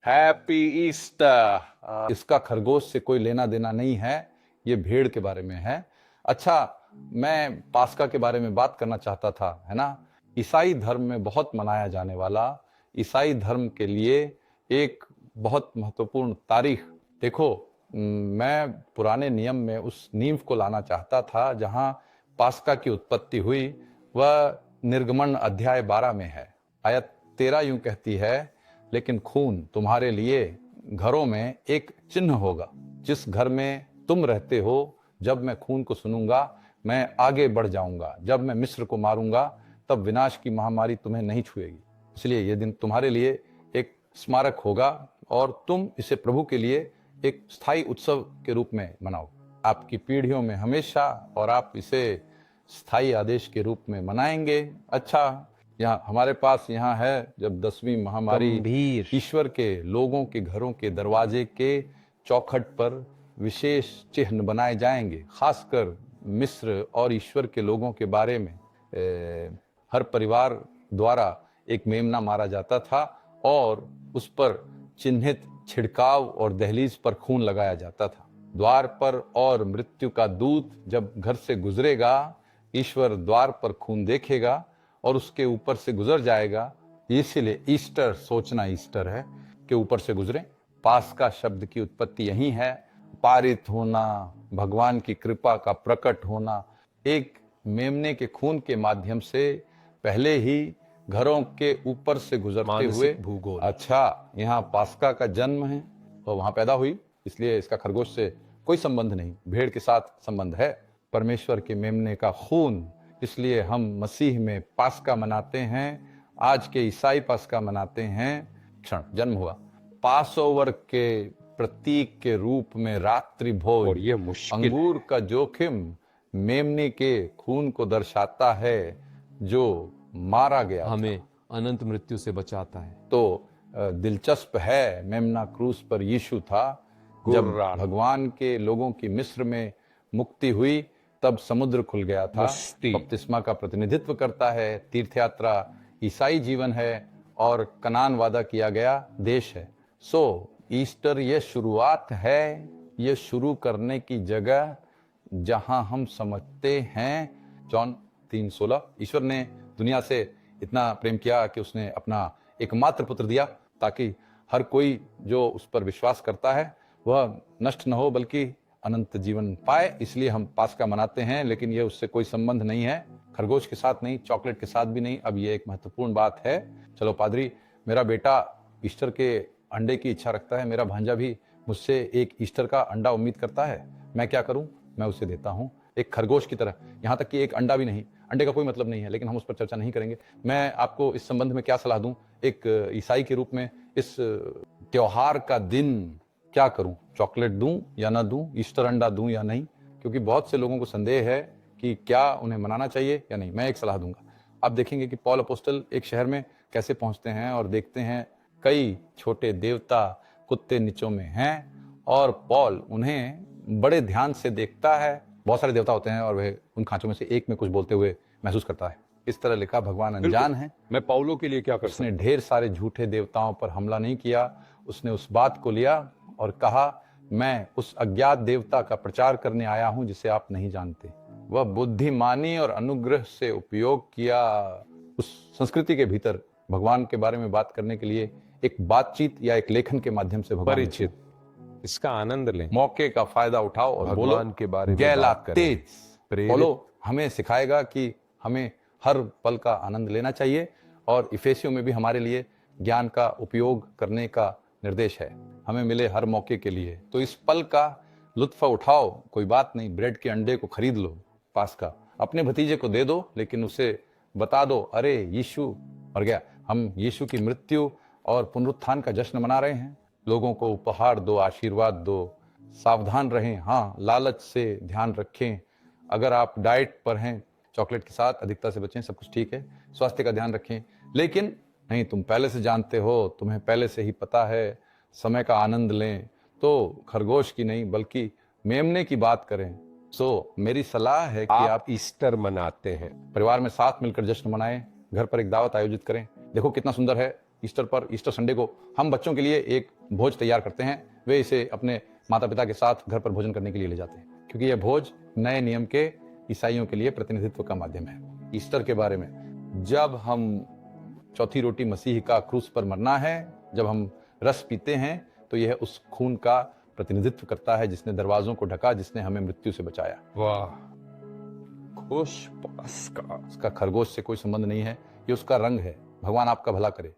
Happy Easter. इसका खरगोश से कोई लेना देना नहीं है, ये भेड़ के बारे में है। अच्छा, मैं पास्का के बारे में बात करना चाहता था, है ना। ईसाई धर्म में बहुत मनाया जाने वाला, ईसाई धर्म के लिए एक बहुत महत्वपूर्ण तारीख। देखो, मैं पुराने नियम में उस नींव को लाना चाहता था जहां पास्का की उत्पत्ति हुई। वह निर्गमन अध्याय 12 में है। आयत 13 यूं कहती है, लेकिन खून तुम्हारे लिए घरों में एक चिन्ह होगा। जिस घर में तुम रहते हो, जब मैं खून को सुनूंगा, मैं आगे बढ़ जाऊंगा। जब मैं मिस्र को मारूंगा, तब विनाश की महामारी तुम्हें नहीं छुएगी। इसलिए यह दिन तुम्हारे लिए एक स्मारक होगा और तुम इसे प्रभु के लिए एक स्थायी उत्सव के रूप में मनाओ। आपकी पीढ़ियों में हमेशा, और आप इसे स्थायी आदेश के रूप में मनाएंगे। अच्छा, यहाँ हमारे पास यहाँ है, जब 10वीं महामारी ईश्वर के लोगों के घरों के दरवाजे के चौखट पर विशेष चिन्ह बनाए जाएंगे। खासकर मिस्र और ईश्वर के लोगों के बारे में हर परिवार द्वारा एक मेमना मारा जाता था और उस पर चिन्हित छिड़काव और दहलीज पर खून लगाया जाता था। द्वार पर और मृत्यु का दूत जब घर से गुजरेगा, ईश्वर द्वार पर खून देखेगा और उसके ऊपर से गुजर जाएगा। इसीलिए ईस्टर, सोचना ईस्टर है कि ऊपर से गुजरे। पास्का शब्द की उत्पत्ति यही है, पारित होना, भगवान की कृपा का प्रकट होना। एक मेमने के खून के माध्यम से पहले ही घरों के ऊपर से गुजरते हुए भूगोल। अच्छा, यहाँ पास्का का जन्म है और वहां पैदा हुई, इसलिए इसका खरगोश से कोई संबंध नहीं, भेड़ के साथ संबंध है। परमेश्वर के मेमने का खून, इसलिए हम मसीह में पास्का मनाते हैं। आज के ईसाई पास्का मनाते हैं, क्षण जन्म हुआ। पासओवर के प्रतीक के रूप में रात्रि भोज, और ये मुश्किल अंगूर का जोखिम मेमने के खून को दर्शाता है जो मारा गया, हमें अनंत मृत्यु से बचाता है। तो दिलचस्प है, मेमना क्रूस पर यीशु था। जब भगवान के लोगों की मिस्र में मुक्ति हुई, तब समुद्र खुल गया था। बपतिस्मा का प्रतिनिधित्व करता है। तीर्थयात्रा ईसाई जीवन है और कनान वादा किया गया देश है। सो ईस्टर ये शुरुआत है, ये शुरू करने की जगह जहां हम समझते हैं, जॉन 3:16, ईश्वर ने दुनिया से इतना प्रेम किया कि उसने अपना एकमात्र पुत्र दिया, ताकि हर कोई जो उस पर विश्वास करता है वह नष्ट न हो बल्कि अनंत जीवन पाए। इसलिए हम पास्का मनाते हैं, लेकिन यह उससे कोई संबंध नहीं है, खरगोश के साथ नहीं, चॉकलेट के साथ भी नहीं। अब ये एक महत्वपूर्ण बात है। चलो पादरी, मेरा बेटा ईस्टर के अंडे की इच्छा रखता है, मेरा भांजा भी मुझसे एक ईस्टर का अंडा उम्मीद करता है। मैं क्या करूं? मैं उसे देता हूं, एक खरगोश की तरह। यहां तक कि एक अंडा भी नहीं, अंडे का कोई मतलब नहीं है, लेकिन हम उस पर चर्चा नहीं करेंगे। मैं आपको इस संबंध में क्या सलाह दूं, एक ईसाई के रूप में इस त्योहार का दिन क्या करूं? चॉकलेट दूं या ना दूं? ईस्टर अंडा दूं या नहीं? क्योंकि बहुत से लोगों को संदेह है कि क्या उन्हें मनाना चाहिए या नहीं। मैं एक सलाह दूंगा। आप देखेंगे कि पौल अपोस्टल एक शहर में कैसे पहुंचते हैं और देखते हैं कई छोटे देवता कुत्ते नीचों में हैं, और पौल उन्हें बड़े ध्यान से देखता है। बहुत सारे देवता होते हैं और वह उन खांचों में से एक में कुछ बोलते हुए महसूस करता है। इस तरह लिखा, भगवान अनजान है। मैं पौलो के लिए क्या कर सकता उसने ढेर सारे झूठे देवताओं पर हमला नहीं किया। उसने उस बात को लिया और कहा, मैं उस अज्ञात देवता का प्रचार करने आया हूं जिसे आप नहीं जानते। वह बुद्धिमानी और अनुग्रह से उपयोग किया। उस संस्कृति के भीतर भगवान के बारे में बात करने के लिए एक बातचीत या एक लेखन के माध्यम से भगवान परिचित, इसका आनंद लें, मौके का फायदा उठाओ और भगवान के बारे में गैला बात करें। तेज बोलो। हमें सिखाएगा कि हमें हर पल का आनंद लेना चाहिए, और इफेसियों में भी हमारे लिए ज्ञान का उपयोग करने का निर्देश है, हमें मिले हर मौके के लिए। तो इस पल का लुत्फ उठाओ। कोई बात नहीं, ब्रेड के अंडे को खरीद लो, पास्का अपने भतीजे को दे दो, लेकिन उसे बता दो, अरे यीशु मर गया। हम यीशु की मृत्यु और पुनरुत्थान का जश्न मना रहे हैं। लोगों को उपहार दो, आशीर्वाद दो। सावधान रहें, हाँ, लालच से ध्यान रखें। अगर आप डाइट पर हैं, चॉकलेट के साथ अधिकता से बचें, सब कुछ ठीक है। स्वास्थ्य का ध्यान रखें, लेकिन नहीं, तुम पहले से जानते हो, तुम्हें पहले से ही पता है, समय का आनंद लें। तो खरगोश की नहीं बल्कि मेमने की बात करें। सो मेरी सलाह है कि आप ईस्टर मनाते हैं, परिवार में साथ मिलकर जश्न मनाएं, घर पर एक दावत आयोजित करें। देखो कितना सुंदर है, ईस्टर पर, ईस्टर संडे को हम बच्चों के लिए एक भोज तैयार करते हैं। वे इसे अपने माता पिता के साथ घर पर भोजन करने के लिए ले जाते हैं, क्योंकि यह भोज नए नियम के ईसाइयों के लिए प्रतिनिधित्व का माध्यम है। ईस्टर के बारे में, जब हम चौथी रोटी मसीह का क्रूस पर मरना है, जब हम रस पीते हैं, तो यह उस खून का प्रतिनिधित्व करता है जिसने दरवाजों को ढका, जिसने हमें मृत्यु से बचाया। वाह, खुश पास्का। उसका खरगोश से कोई संबंध नहीं है, ये उसका रंग है। भगवान आपका भला करे।